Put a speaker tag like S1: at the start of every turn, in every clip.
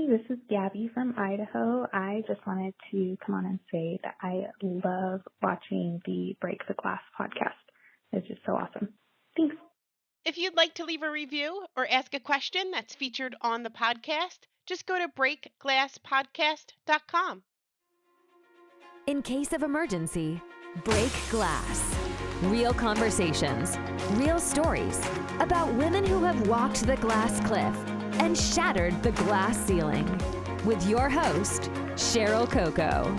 S1: this is Gabby from Idaho. I just wanted to come on and say that I love watching the Break the Glass podcast. It's just so awesome. Thanks.
S2: If you'd like to leave a review or ask a question that's featured on the podcast, just go to breakglasspodcast.com.
S3: In case of emergency, break glass. Real conversations, real stories about women who have walked the glass cliff and shattered the glass ceiling. With your host, Cheryl Coco.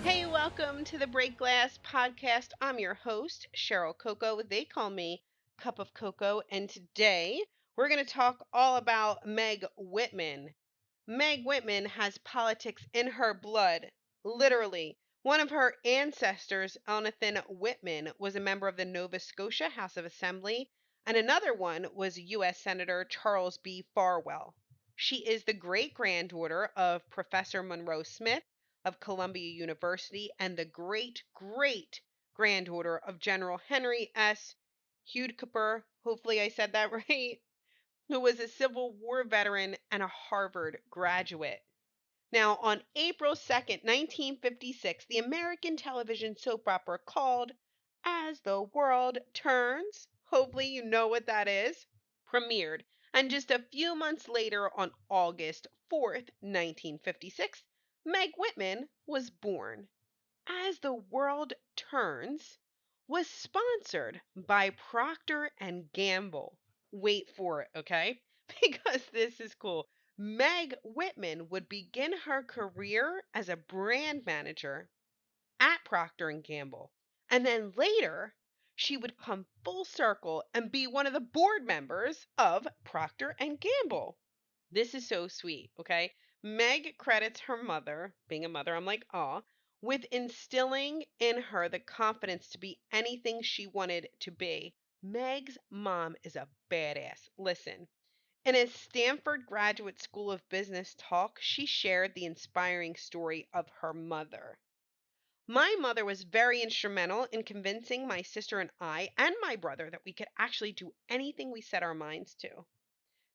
S2: Hey, welcome to the Break Glass podcast. I'm your host, Cheryl Coco. They call me Cup of Cocoa, and today we're going to talk all about Meg Whitman. Meg Whitman has politics in her blood, literally. One of her ancestors, Elnathan Whitman, was a member of the Nova Scotia House of Assembly, and another one was U.S. Senator Charles B. Farwell. She is the great-granddaughter of Professor Munroe Smith of Columbia University and the great-great-granddaughter of General Henry S. Huidekoper, hopefully I said that right, who was a Civil War veteran and a Harvard graduate. Now, on April 2nd, 1956, the American television soap opera called As the World Turns, hopefully you know what that is, premiered. And just a few months later, on August 4th, 1956, Meg Whitman was born. As the World Turns was sponsored by Procter & Gamble. Wait for it, okay? Because this is cool. Meg Whitman would begin her career as a brand manager at Procter & Gamble. And then later, she would come full circle and be one of the board members of Procter & Gamble. This is so sweet, okay? Meg credits her mother, being a mother, I'm like, aw, with instilling in her the confidence to be anything she wanted to be. Meg's mom is a badass. Listen. In a Stanford Graduate School of Business talk, she shared the inspiring story of her mother. My mother was very instrumental in convincing my sister and I and my brother that we could actually do anything we set our minds to.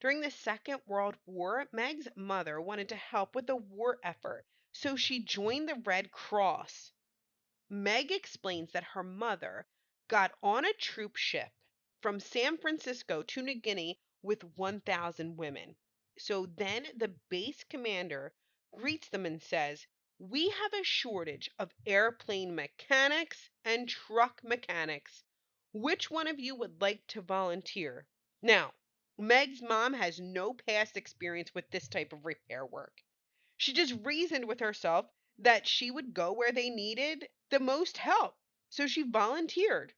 S2: During the Second World War, Meg's mother wanted to help with the war effort, so she joined the Red Cross. Meg explains that her mother got on a troop ship from San Francisco to New Guinea with 1,000 women. So then the base commander greets them and says, "We have a shortage of airplane mechanics and truck mechanics. Which one of you would like to volunteer?" Now, Meg's mom has no past experience with this type of repair work. She just reasoned with herself that she would go where they needed the most help. So she volunteered.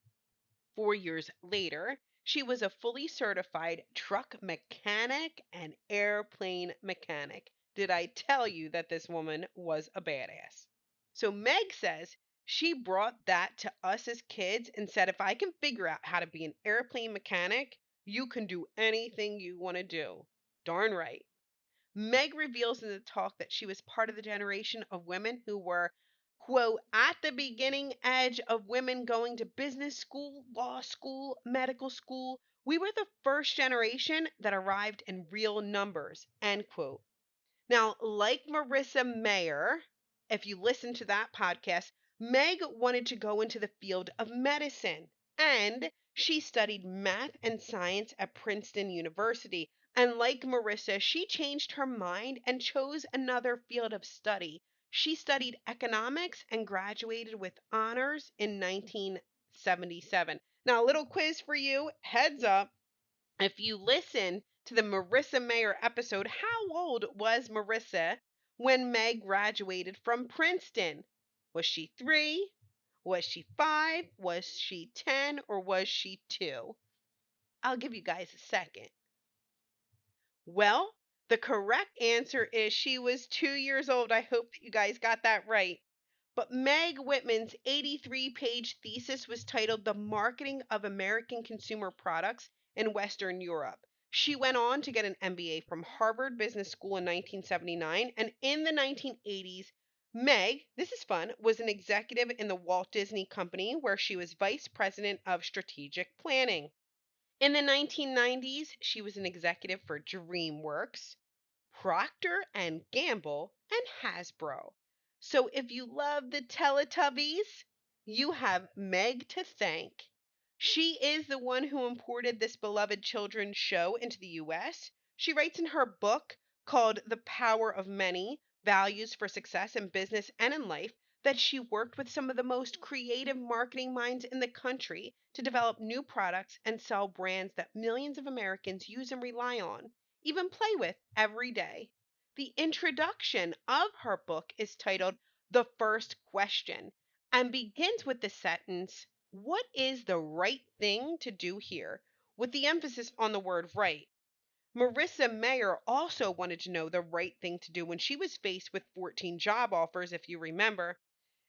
S2: 4 years later, she was a fully certified truck mechanic and airplane mechanic. Did I tell you that this woman was a badass? So Meg says she brought that to us as kids and said, if I can figure out how to be an airplane mechanic, you can do anything you want to do. Darn right. Meg reveals in the talk that she was part of the generation of women who were, quote, at the beginning edge of women going to business school, law school, medical school. We were the first generation that arrived in real numbers, end quote. Now, like Marissa Mayer, if you listen to that podcast, Meg wanted to go into the field of medicine, and she studied math and science at Princeton University. And like Marissa, she changed her mind and chose another field of study. She studied economics and graduated with honors in 1977. Now, a little quiz for you. Heads up. If you listen to the Marissa Mayer episode, how old was Marissa when Meg graduated from Princeton? Was she 3? Was she 5? Was she 10? Or was she 2? I'll give you guys a second. Well, the correct answer is she was 2 years old. I hope that you guys got that right. But Meg Whitman's 83-page thesis was titled The Marketing of American Consumer Products in Western Europe. She went on to get an MBA from Harvard Business School in 1979, and in the 1980s, Meg, this is fun, was an executive in the Walt Disney Company where she was vice president of strategic planning. In the 1990s, she was an executive for DreamWorks, Procter and Gamble, and Hasbro. So if you love the Teletubbies, you have Meg to thank. She is the one who imported this beloved children's show into the US. She writes in her book called The Power of Many: Values for Success in Business and in Life that she worked with some of the most creative marketing minds in the country to develop new products and sell brands that millions of Americans use and rely on, even play with every day. The introduction of her book is titled The First Question and begins with the sentence, "What is the right thing to do here?" with the emphasis on the word right. Marissa Mayer also wanted to know the right thing to do when she was faced with 14 job offers, if you remember.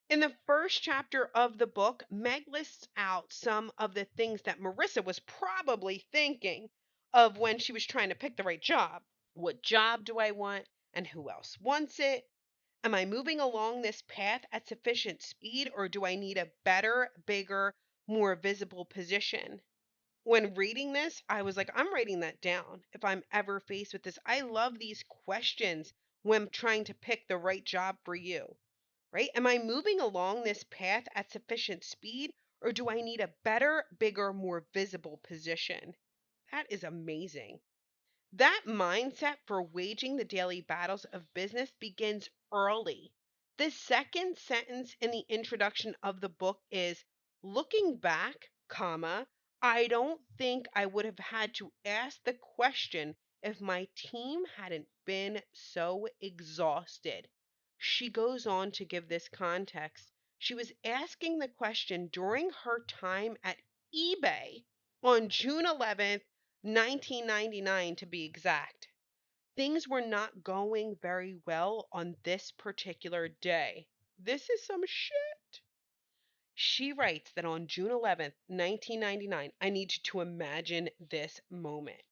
S2: In the first chapter of the book, Meg lists out some of the things that Marissa was probably thinking of when she was trying to pick the right job. What job do I want, and who else wants it? Am I moving along this path at sufficient speed, or do I need a better, bigger, more visible position? When reading this, I was like, I'm writing that down if I'm ever faced with this. I love these questions when trying to pick the right job for you, right? Am I moving along this path at sufficient speed, or do I need a better, bigger, more visible position? That is amazing. That mindset for waging the daily battles of business begins early. The second sentence in the introduction of the book is, looking back, comma, I don't think I would have had to ask the question if my team hadn't been so exhausted. She goes on to give this context. She was asking the question during her time at eBay on June 11th, 1999 to be exact. Things were not going very well on this particular day. This is some shit. She writes that on June 11th, 1999, I need you to imagine this moment.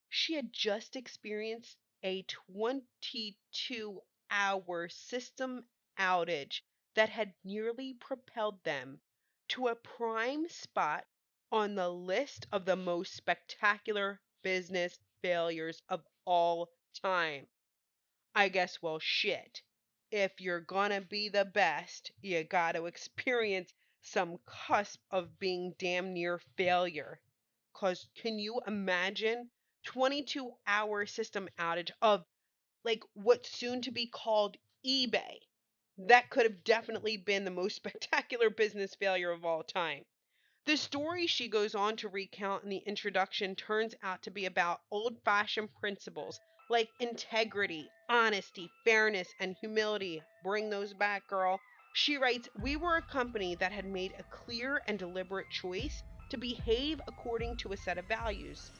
S2: She had just experienced a 22-hour system outage that had nearly propelled them to a prime spot on the list of the most spectacular business failures of all time. I guess, well, shit. If you're gonna be the best, you gotta experience some cusp of being damn near failure. Because can you imagine 22-hour system outage of like what's soon to be called eBay? That could have definitely been the most spectacular business failure of all time. The story she goes on to recount in the introduction turns out to be about old fashioned principles like integrity, honesty, fairness, and humility. Bring those back, girl. She writes, we were a company that had made a clear and deliberate choice to behave according to a set of values.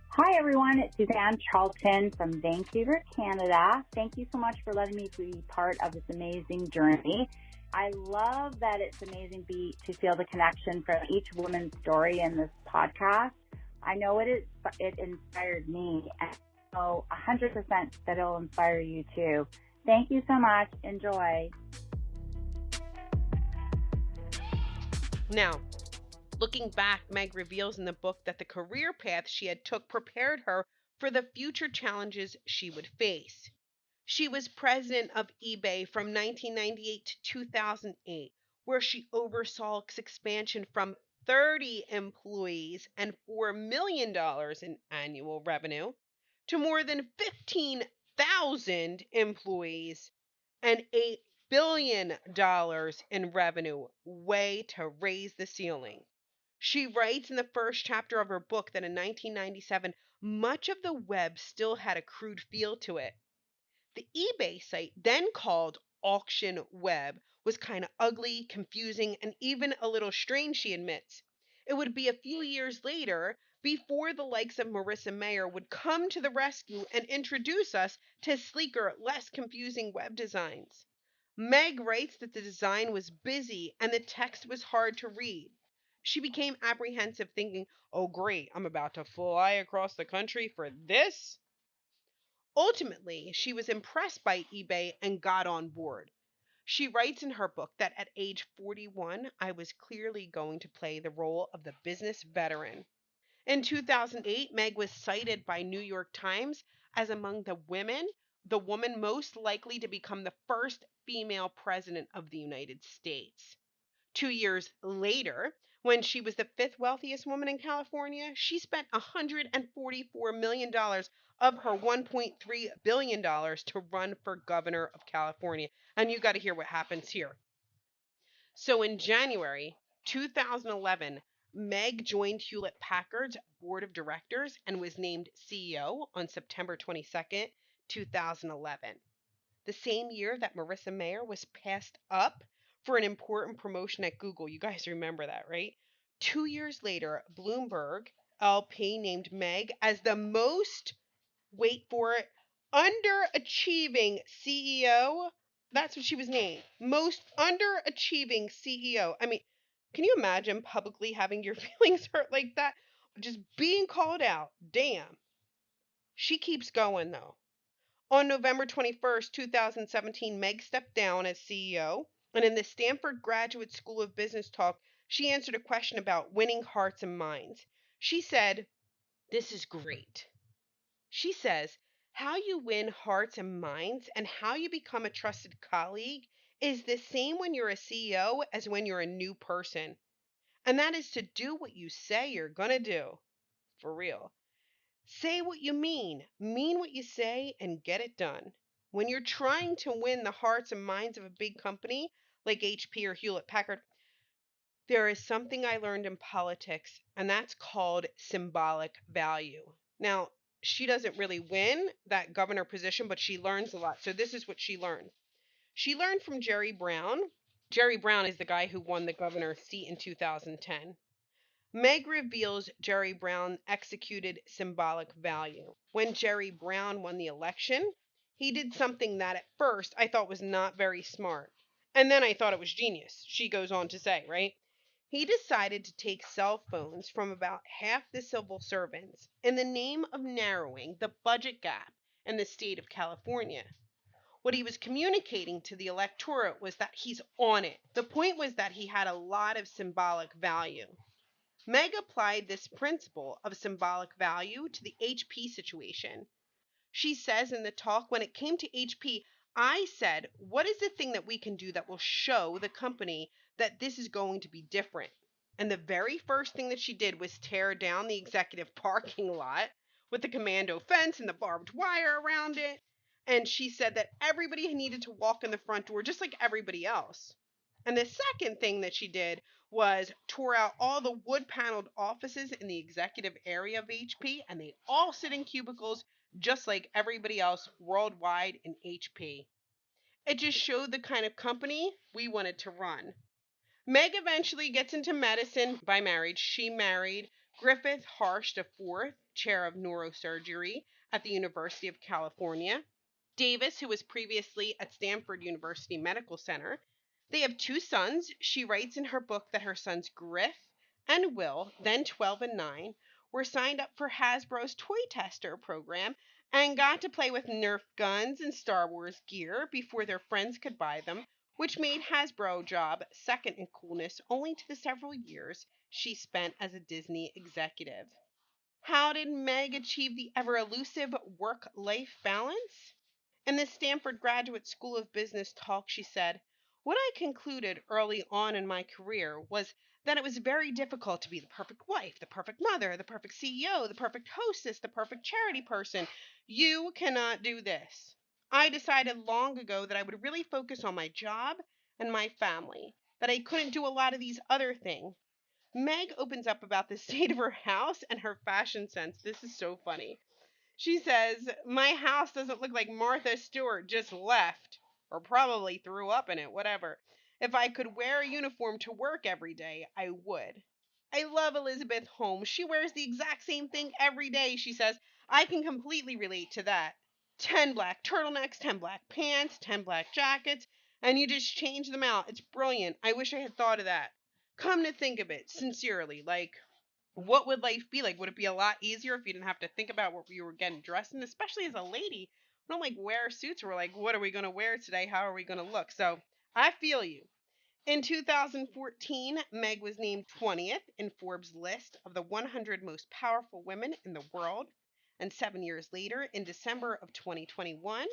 S4: Hi, everyone. It's Suzanne Charlton from Vancouver, Canada. Thank you so much for letting me be part of this amazing journey. I love that it's amazing to feel the connection from each woman's story in this podcast. I know it inspired me, and I know 100% that it'll inspire you too. Thank you so much. Enjoy.
S2: Now, looking back, Meg reveals in the book that the career path she had took prepared her for the future challenges she would face. She was president of eBay from 1998 to 2008, where she oversaw its expansion from 30 employees and $4 million in annual revenue to more than 15,000 employees and $8 billion in revenue, way to raise the ceiling. She writes in the first chapter of her book that in 1997, much of the web still had a crude feel to it. The eBay site, then called Auction Web, was kind of ugly, confusing, and even a little strange, she admits. It would be a few years later before the likes of Marissa Mayer would come to the rescue and introduce us to sleeker, less confusing web designs. Meg writes that the design was busy and the text was hard to read. She became apprehensive, thinking, oh great, I'm about to fly across the country for this? Ultimately, she was impressed by eBay and got on board. She writes in her book that at age 41, I was clearly going to play the role of the business veteran. In 2008, Meg was cited by New York Times as among the woman most likely to become the first female president of the United States. 2 years later, when she was the fifth wealthiest woman in California, she spent $144 million of her $1.3 billion to run for governor of California. And you got to hear what happens here. So in January 2011, Meg joined Hewlett Packard's board of directors and was named CEO on September 22nd, 2011. The same year that Marissa Mayer was passed up for an important promotion at Google. You guys remember that, right? 2 years later, Bloomberg LP named Meg as the most, wait for it, underachieving CEO. That's what she was named. Most underachieving CEO. I mean, can you imagine publicly having your feelings hurt like that? Just being called out. Damn. She keeps going, though. On November 21st, 2017, Meg stepped down as CEO, and in the Stanford Graduate School of Business talk, she answered a question about winning hearts and minds. She said, "This is great." She says, "How you win hearts and minds and how you become a trusted colleague is the same when you're a CEO as when you're a new person. And that is to do what you say you're going to do. For real. Say what you mean what you say, and get it done. When you're trying to win the hearts and minds of a big company like HP or Hewlett Packard, there is something I learned in politics, and that's called symbolic value." Now, she doesn't really win that governor position, but she learns a lot. So this is what she learned. She learned from Jerry Brown. Jerry Brown is the guy who won the governor's seat in 2010. Meg reveals Jerry Brown executed symbolic value. When Jerry Brown won the election, he did something that at first I thought was not very smart. And then I thought it was genius, she goes on to say, right? He decided to take cell phones from about half the civil servants in the name of narrowing the budget gap in the state of California. What he was communicating to the electorate was that he's on it. The point was that he had a lot of symbolic value. Meg applied this principle of symbolic value to the HP situation. She says in the talk, when it came to HP, I said, what is the thing that we can do that will show the company that this is going to be different? And the very first thing that she did was tear down the executive parking lot with the commando fence and the barbed wire around it. And she said that everybody needed to walk in the front door just like everybody else. And the second thing that she did was tore out all the wood-paneled offices in the executive area of HP, and they all sit in cubicles just like everybody else worldwide in HP. It just showed the kind of company we wanted to run. Meg eventually gets into medicine by marriage. She married Griffith Harsh IV, chair of neurosurgery at the University of California. Davis, who was previously at Stanford University Medical Center. They have 2 sons. She writes in her book that her sons Griff and Will, then 12 and 9, were signed up for Hasbro's toy tester program and got to play with Nerf guns and Star Wars gear before their friends could buy them, which made Hasbro job second in coolness only to the several years she spent as a Disney executive. How did Meg achieve the ever-elusive work-life balance? In the Stanford Graduate School of Business talk, she said, "What I concluded early on in my career was that it was very difficult to be the perfect wife, the perfect mother, the perfect CEO, the perfect hostess, the perfect charity person. You cannot do this. I decided long ago that I would really focus on my job and my family, that I couldn't do a lot of these other things." Meg opens up about the state of her house and her fashion sense. This is so funny. She says, "My house doesn't look like Martha Stewart just left, or probably threw up in it, whatever. If I could wear a uniform to work every day, I would." I love Elizabeth Holmes. She wears the exact same thing every day, she says. I can completely relate to that. 10 black turtlenecks, 10 black pants, 10 black jackets, and you just change them out. It's brilliant. I wish I had thought of that. Come to think of it, sincerely, like, what would life be like? Would it be a lot easier if you didn't have to think about what you were getting dressed in? Especially as a lady, we don't like wear suits. We're like, what are we going to wear today? How are we going to look? So I feel you. In 2014, Meg was named 20th in Forbes' list of the 100 most powerful women in the world. And 7 years later, in December of 2021,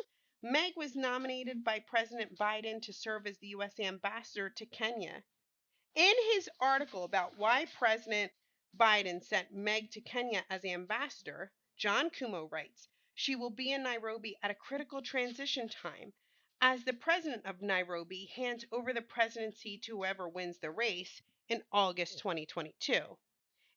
S2: Meg was nominated by President Biden to serve as the U.S. ambassador to Kenya. In his article about why President Biden sent Meg to Kenya as ambassador, John Kumo writes, "She will be in Nairobi at a critical transition time as the president of Nairobi hands over the presidency to whoever wins the race in August 2022.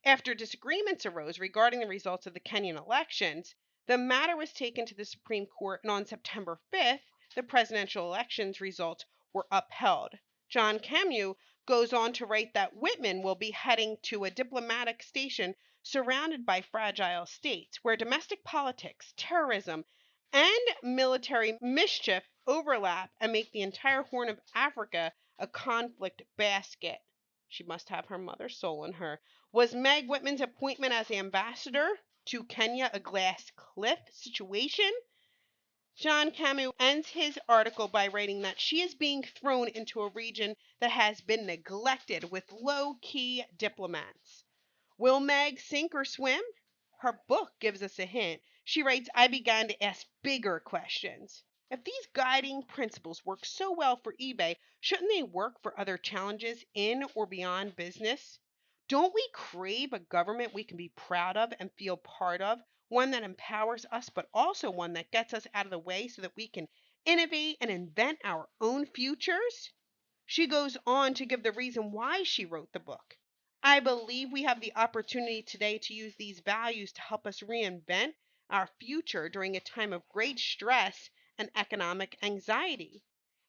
S2: After disagreements arose regarding the results of the Kenyan elections, the matter was taken to the Supreme Court, and on September 5th, the presidential elections results were upheld." John Camus goes on to write that Whitman will be heading to a diplomatic station surrounded by fragile states where domestic politics, terrorism, and military mischief overlap and make the entire Horn of Africa a conflict basket. She must have her mother's soul in her. Was Meg Whitman's appointment as ambassador to Kenya a glass cliff situation? John Camus ends his article by writing that she is being thrown into a region that has been neglected with low-key diplomats. Will Meg sink or swim? Her book gives us a hint. She writes, "I began to ask bigger questions. If these guiding principles work so well for eBay, shouldn't they work for other challenges in or beyond business? Don't we crave a government we can be proud of and feel part of, one that empowers us, but also one that gets us out of the way so that we can innovate and invent our own futures?" She goes on to give the reason why she wrote the book. "I believe we have the opportunity today to use these values to help us reinvent our future during a time of great stress and economic anxiety.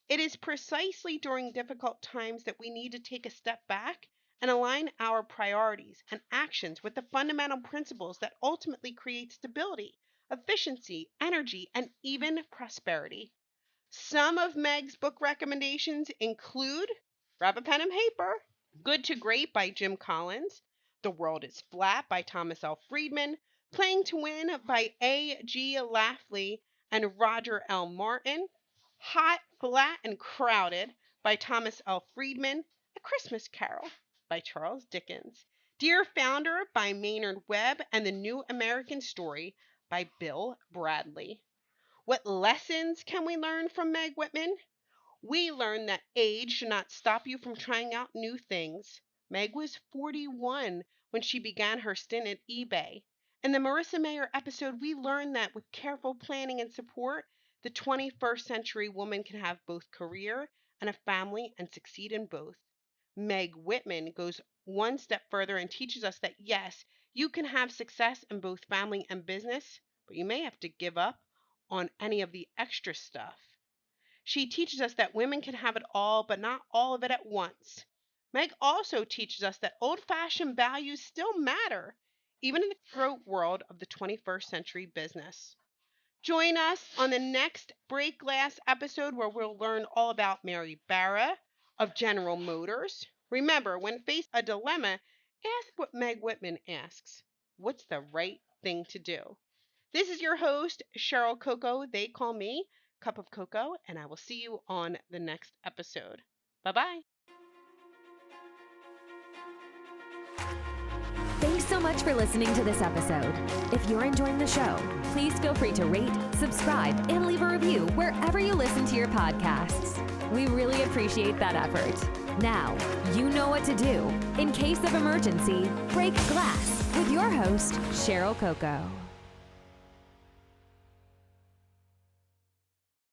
S2: It is precisely during difficult times that we need to take a step back and align our priorities and actions with the fundamental principles that ultimately create stability, efficiency, energy, and even prosperity." Some of Meg's book recommendations include, grab a pen and paper, Good to Great by Jim Collins, The World is Flat by Thomas L. Friedman, Playing to Win by A.G. Lafley and Roger L. Martin, Hot, Flat, and Crowded by Thomas L. Friedman, A Christmas Carol by Charles Dickens, Dear Founder by Maynard Webb, and The New American Story by Bill Bradley. What lessons can we learn from Meg Whitman? We learn that age should not stop you from trying out new things. Meg was 41 when she began her stint at eBay. In the Marissa Mayer episode, we learned that with careful planning and support, the 21st century woman can have both career and a family and succeed in both. Meg Whitman goes one step further and teaches us that yes, you can have success in both family and business, but you may have to give up on any of the extra stuff. She teaches us that women can have it all, but not all of it at once. Meg also teaches us that old-fashioned values still matter, even in the cutthroat world of the 21st century business. Join us on the next Break Glass episode where we'll learn all about Mary Barra of General Motors. Remember, when faced a dilemma, ask what Meg Whitman asks. What's the right thing to do? This is your host, Cheryl Coco. They call me Cup of Cocoa, and I will see you on the next episode. Bye-bye.
S3: Thanks so much for listening to this episode. If you're enjoying the show, please feel free to rate, subscribe, and leave a review wherever you listen to your podcasts. We really appreciate that effort. Now, you know what to do. In case of emergency, break glass with your host, Cheryl Coco.